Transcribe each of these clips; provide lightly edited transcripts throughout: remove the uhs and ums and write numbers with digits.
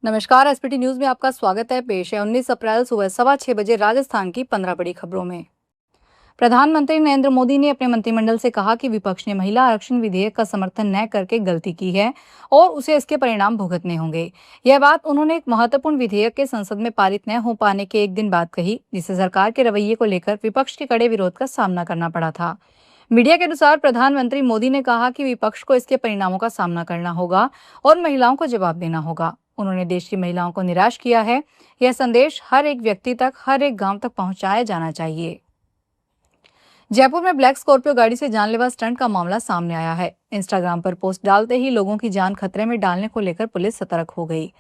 नमस्कार। SPT news में आपका स्वागत है। पेश है 19 अप्रैल सुबह 6:15 बजे राजस्थान की 15 बड़ी खबरों में। प्रधानमंत्री नरेंद्र मोदी ने अपने मंत्रिमंडल से कहा कि विपक्ष ने महिला आरक्षण विधेयक का समर्थन न करके गलती की है और उसे इसके परिणाम भुगतने होंगे। यह बात उन्होंने एक महत्वपूर्ण विधेयक के संसद में पारित न हो पाने के एक दिन बाद कही, जिससे सरकार के रवैये को लेकर विपक्ष के कड़े विरोध का सामना करना पड़ा था। मीडिया के अनुसार प्रधानमंत्री मोदी ने कहा कि विपक्ष को इसके परिणामों का सामना करना होगा और महिलाओं को जवाब देना होगा। उन्होंने देश की महिलाओं को निराश किया है। यह संदेश हर एक व्यक्ति तक, हर एक गांव तक पहुंचाया जाना चाहिए। जयपुर में ब्लैक स्कॉर्पियो गाड़ी से जानलेवा स्टंट का मामला सामने आया है। इंस्टाग्राम पर पोस्ट डालते ही लोगों की जान खतरे में डालने को लेकर पुलिस सतर्क हो गई।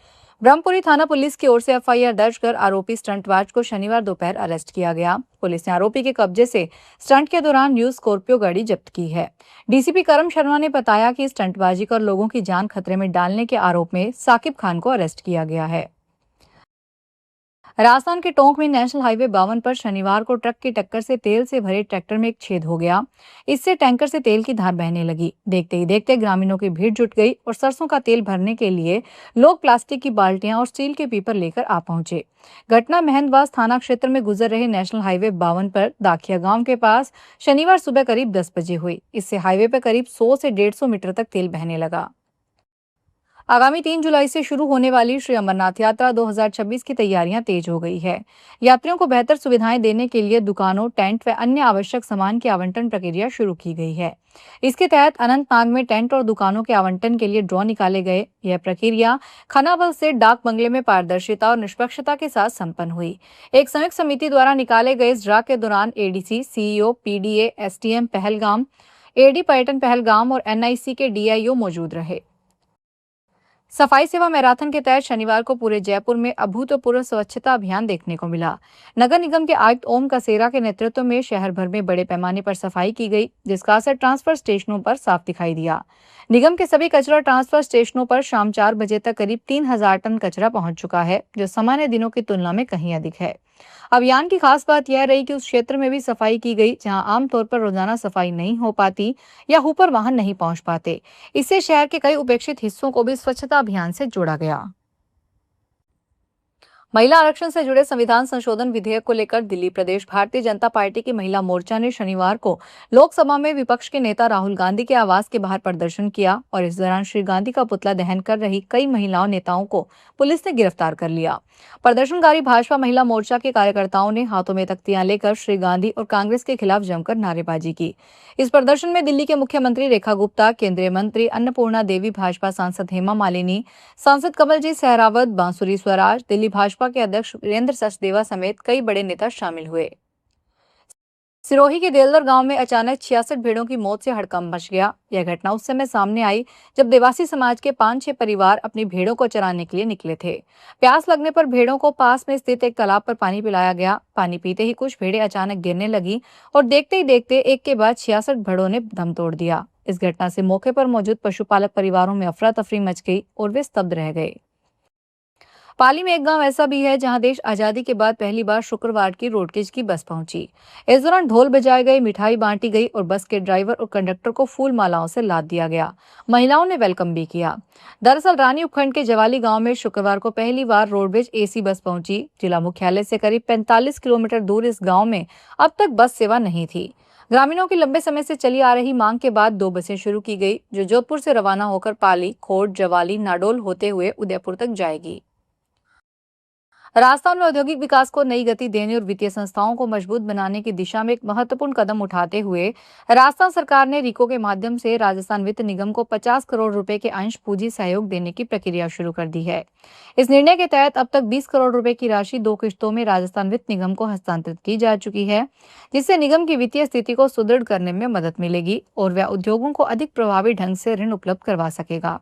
ब्रह्मपुरी थाना पुलिस की ओर से एफआईआर दर्ज कर आरोपी स्टंटबाज को शनिवार दोपहर अरेस्ट किया गया। पुलिस ने आरोपी के कब्जे से स्टंट के दौरान न्यू स्कॉर्पियो गाड़ी जब्त की है। डीसीपी करम शर्मा ने बताया कि स्टंटबाजी कर लोगों की जान खतरे में डालने के आरोप में साकिब खान को अरेस्ट किया गया है। राजस्थान के टोंक में नेशनल हाईवे 52 पर शनिवार को ट्रक की टक्कर से तेल से भरे ट्रैक्टर में एक छेद हो गया। इससे टैंकर से तेल की धार बहने लगी। देखते ही देखते ग्रामीणों की भीड़ जुट गई और सरसों का तेल भरने के लिए लोग प्लास्टिक की बाल्टियां और स्टील के पीपर लेकर आ पहुंचे। घटना महंदवास थाना क्षेत्र में गुजर रहे नेशनल हाईवे 52 पर दाखिया गांव के पास शनिवार सुबह करीब 10 बजे हुई। इससे हाईवे पर करीब 100 से 150 मीटर तक तेल बहने लगा। आगामी 3 जुलाई से शुरू होने वाली श्री अमरनाथ यात्रा 2026 की तैयारियां तेज हो गई है। यात्रियों को बेहतर सुविधाएं देने के लिए दुकानों, टेंट व अन्य आवश्यक सामान की आवंटन प्रक्रिया शुरू की गई है। इसके तहत अनंतनाग में टेंट और दुकानों के आवंटन के लिए ड्रॉ निकाले गए। यह प्रक्रिया खनाबल से डाक बंगले में पारदर्शिता और निष्पक्षता के साथ संपन्न हुई। एक संयुक्त समिति द्वारा निकाले गए इस ड्रा के दौरान ADC, CEO, PDA, STM Pahalgam, AD पर्यटन पहलगाम और एनआईसी के डीआईओ मौजूद रहे। सफाई सेवा मैराथन के तहत शनिवार को पूरे जयपुर में अभूतपूर्व स्वच्छता अभियान देखने को मिला। नगर निगम के आयुक्त ओम कसेरा के नेतृत्व में शहर भर में बड़े पैमाने पर सफाई की गई, जिसका असर ट्रांसफर स्टेशनों पर साफ दिखाई दिया। निगम के सभी कचरा ट्रांसफर स्टेशनों पर शाम 4 बजे तक करीब 3000 टन कचरा पहुंच चुका है, जो सामान्य दिनों की तुलना में कहीं अधिक है। अभियान की खास बात यह रही कि उस क्षेत्र में भी सफाई की गई जहां आमतौर पर रोजाना सफाई नहीं हो पाती या ऊपर वाहन नहीं पहुंच पाते। इससे शहर के कई उपेक्षित हिस्सों को भी स्वच्छता अभियान से जोड़ा गया। महिला आरक्षण से जुड़े संविधान संशोधन विधेयक को लेकर दिल्ली प्रदेश भारतीय जनता पार्टी की महिला मोर्चा ने शनिवार को लोकसभा में विपक्ष के नेता राहुल गांधी के आवास के बाहर प्रदर्शन किया और इस दौरान श्री गांधी का पुतला दहन कर रही कई महिलाओं नेताओं को पुलिस ने गिरफ्तार कर लिया। प्रदर्शनकारी भाजपा महिला मोर्चा के कार्यकर्ताओं ने हाथों में तख्तियां लेकर श्री गांधी और कांग्रेस के खिलाफ जमकर नारेबाजी की। इस प्रदर्शन में दिल्ली के मुख्यमंत्री रेखा गुप्ता, केंद्रीय मंत्री अन्नपूर्णा देवी, भाजपा सांसद हेमा मालिनी, सांसद कमलजीत सहरावत, बांसुरी स्वराज, दिल्ली भाजपा के अध्यक्ष वीरेंद्र सचदेवा समेत कई बड़े नेता शामिल हुए। सिरोही के देलदर गांव में अचानक 66 भेड़ों की मौत से हड़कंप मच गया। यह घटना उस समय सामने आई जब देवासी समाज के 5-6 परिवार अपनी भेड़ों को चराने के लिए निकले थे। प्यास लगने पर भेड़ों को पास में स्थित एक तालाब पर पानी पिलाया गया। पानी पीते ही कुछ भेड़ें अचानक गिरने लगी और देखते ही देखते एक के बाद 66 भेड़ों ने दम तोड़ दिया। इस घटना से मौके पर मौजूद पशुपालक परिवारों में अफरा तफरी मच गई और वे स्तब्ध रह गए। पाली में एक गांव ऐसा भी है जहां देश आजादी के बाद पहली बार शुक्रवार की रोडवेज की बस पहुंची। इस दौरान ढोल बजाए गए, मिठाई बांटी गई और बस के ड्राइवर और कंडक्टर को फूल मालाओं से लाद दिया गया। महिलाओं ने वेलकम भी किया। दरअसल रानी उपखंड के जवाली गांव में शुक्रवार को पहली बार रोडवेज एसी बस पहुंची। जिला मुख्यालय से करीब 45 किलोमीटर दूर इस गाँव में अब तक बस सेवा नहीं थी। ग्रामीणों की लंबे समय से चली आ रही मांग के बाद 2 बसें शुरू की गई, जो जोधपुर से रवाना होकर पाली, खोट, जवाली, नाडोल होते हुए उदयपुर तक जाएगी। राजस्थान में औद्योगिक विकास को नई गति देने और वित्तीय संस्थाओं को मजबूत बनाने की दिशा में एक महत्वपूर्ण कदम उठाते हुए राजस्थान सरकार ने रिको के माध्यम से राजस्थान वित्त निगम को 50 करोड़ रुपए के अंश पूंजी सहयोग देने की प्रक्रिया शुरू कर दी है। इस निर्णय के तहत अब तक 20 करोड़ रुपए की राशि 2 किश्तों में राजस्थान वित्त निगम को हस्तांतरित की जा चुकी है, जिससे निगम की वित्तीय स्थिति को सुदृढ़ करने में मदद मिलेगी और वह उद्योगों को अधिक प्रभावी ढंग से ऋण उपलब्ध करवा सकेगा।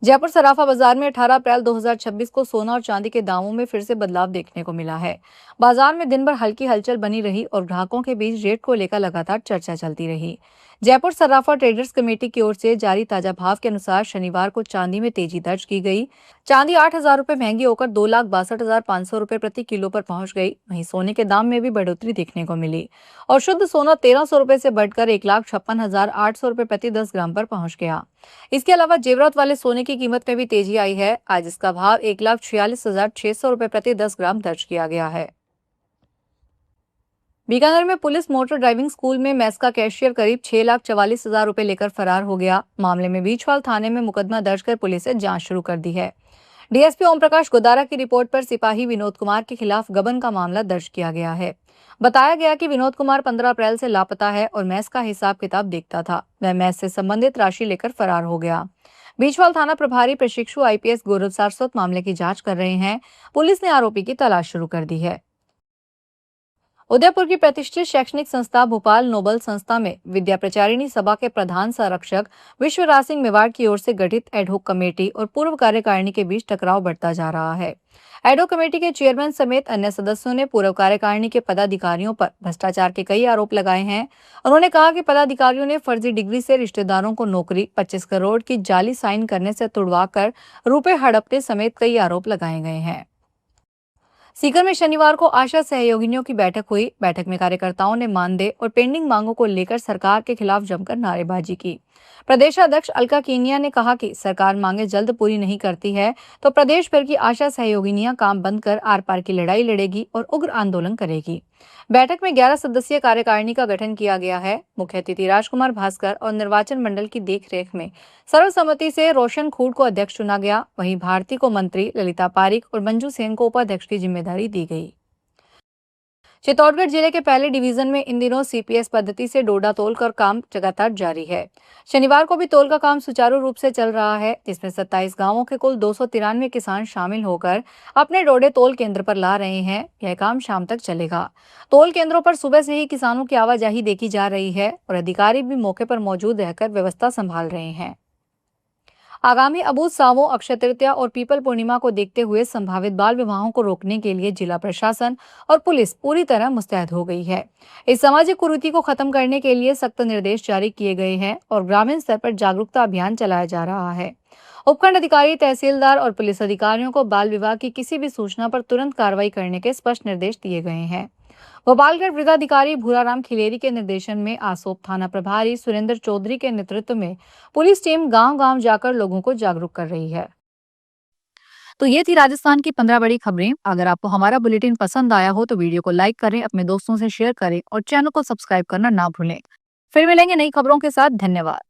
जयपुर सराफा बाजार में 18 अप्रैल 2026 को सोना और चांदी के दामों में फिर से बदलाव देखने को मिला है। बाजार में दिन भर हल्की हलचल बनी रही और ग्राहकों के बीच रेट को लेकर लगातार चर्चा चलती रही। जयपुर सर्राफा ट्रेडर्स कमेटी की ओर से जारी ताजा भाव के अनुसार शनिवार को चांदी में तेजी दर्ज की गई। चांदी 8,000 रुपए महंगी होकर 2,62,500 रुपए प्रति किलो पर पहुंच गई। वहीं सोने के दाम में भी बढ़ोतरी देखने को मिली और शुद्ध सोना 1,300 रुपए से बढ़कर 1,56,800 रुपए प्रति 10 ग्राम पर पहुंच गया। इसके अलावा जेवरात वाले सोने की कीमत में भी तेजी आई है। आज इसका भाव 1,46,600 रुपए प्रति 10 ग्राम दर्ज किया गया है। बीकानेर में पुलिस मोटर ड्राइविंग स्कूल में मेस का कैशियर करीब 6,44,000 रुपए लेकर फरार हो गया। मामले में बीचवाल थाने में मुकदमा दर्ज कर पुलिस ने जांच शुरू कर दी है। डीएसपी ओम प्रकाश गोदारा की रिपोर्ट पर सिपाही विनोद कुमार के खिलाफ गबन का मामला दर्ज किया गया है। बताया गया कि विनोद कुमार 15 अप्रैल से लापता है और मेस का हिसाब किताब देखता था। वह मेस से संबंधित राशि लेकर फरार हो गया। बीचवाल थाना प्रभारी प्रशिक्षु आईपीएस गौरव सारस्वत मामले की जांच कर रहे हैं। पुलिस ने आरोपी की तलाश शुरू कर दी है। उदयपुर की प्रतिष्ठित शैक्षणिक संस्था भोपाल नोबल संस्था में विद्या प्रचारिणी सभा के प्रधान संरक्षक विश्वराज सिंह मेवाड़ की ओर से गठित एडहोक कमेटी और पूर्व कार्यकारिणी के बीच टकराव बढ़ता जा रहा है। एडहोक कमेटी के चेयरमैन समेत अन्य सदस्यों ने पूर्व कार्यकारिणी के पदाधिकारियों पर भ्रष्टाचार के कई आरोप लगाए हैं। उन्होंने कहा कि पदाधिकारियों ने फर्जी डिग्री से रिश्तेदारों को नौकरी 25 करोड़ की जाली साइन करने से तुड़वाकर रुपए हड़पने समेत कई आरोप लगाए गए हैं। सीकर में शनिवार को आशा सहयोगिनियों की बैठक हुई। बैठक में कार्यकर्ताओं ने मानदेय और पेंडिंग मांगों को लेकर सरकार के खिलाफ जमकर नारेबाजी की। प्रदेशाध्यक्ष अलका कीनिया ने कहा कि सरकार मांगे जल्द पूरी नहीं करती है तो प्रदेश भर की आशा सहयोगिनियां काम बंद कर आर पार की लड़ाई लड़ेगी और उग्र आंदोलन करेगी। बैठक में 11 सदस्यीय कार्यकारिणी का गठन किया गया है। मुख्य अतिथि राजकुमार भास्कर और निर्वाचन मंडल की देखरेख में सर्वसम्मति से रोशन खूट को अध्यक्ष चुना गया। वहीं भारती को मंत्री, ललिता पारिक और मंजू सेन को उपाध्यक्ष की जिम्मेदारी दी गई। चित्तौड़गढ़ जिले के पहले डिवीजन में इन दिनों सीपीएस पद्धति से डोडा तोल कर काम लगातार जारी है। शनिवार को भी तोल का काम सुचारू रूप से चल रहा है, जिसमें 27 गांवों के कुल 293 किसान शामिल होकर अपने डोडे तोल केंद्र पर ला रहे हैं। यह काम शाम तक चलेगा। तोल केंद्रों पर सुबह से ही किसानों की आवाजाही देखी जा रही है और अधिकारी भी मौके पर मौजूद रहकर व्यवस्था संभाल रहे हैं। आगामी अबूझ सावों, अक्षय तृतीया और पीपल पूर्णिमा को देखते हुए संभावित बाल विवाहों को रोकने के लिए जिला प्रशासन और पुलिस पूरी तरह मुस्तैद हो गई है। इस सामाजिक कुरीति को खत्म करने के लिए सख्त निर्देश जारी किए गए हैं और ग्रामीण स्तर पर जागरूकता अभियान चलाया जा रहा है। उपखंड अधिकारी, तहसीलदार और पुलिस अधिकारियों को बाल विवाह की किसी भी सूचना पर तुरंत कार्रवाई करने के स्पष्ट निर्देश दिए गए हैं। भोपालगढ़ वृद्धाधिकारी भूराराम खिलेरी के निर्देशन में आसोप थाना प्रभारी सुरेंद्र चौधरी के नेतृत्व में पुलिस टीम गांव-गांव जाकर लोगों को जागरूक कर रही है। तो ये थी राजस्थान की 15 बड़ी खबरें। अगर आपको हमारा बुलेटिन पसंद आया हो तो वीडियो को लाइक करें, अपने दोस्तों से शेयर करें और चैनल को सब्सक्राइब करना ना भूलें। फिर मिलेंगे नई खबरों के साथ। धन्यवाद।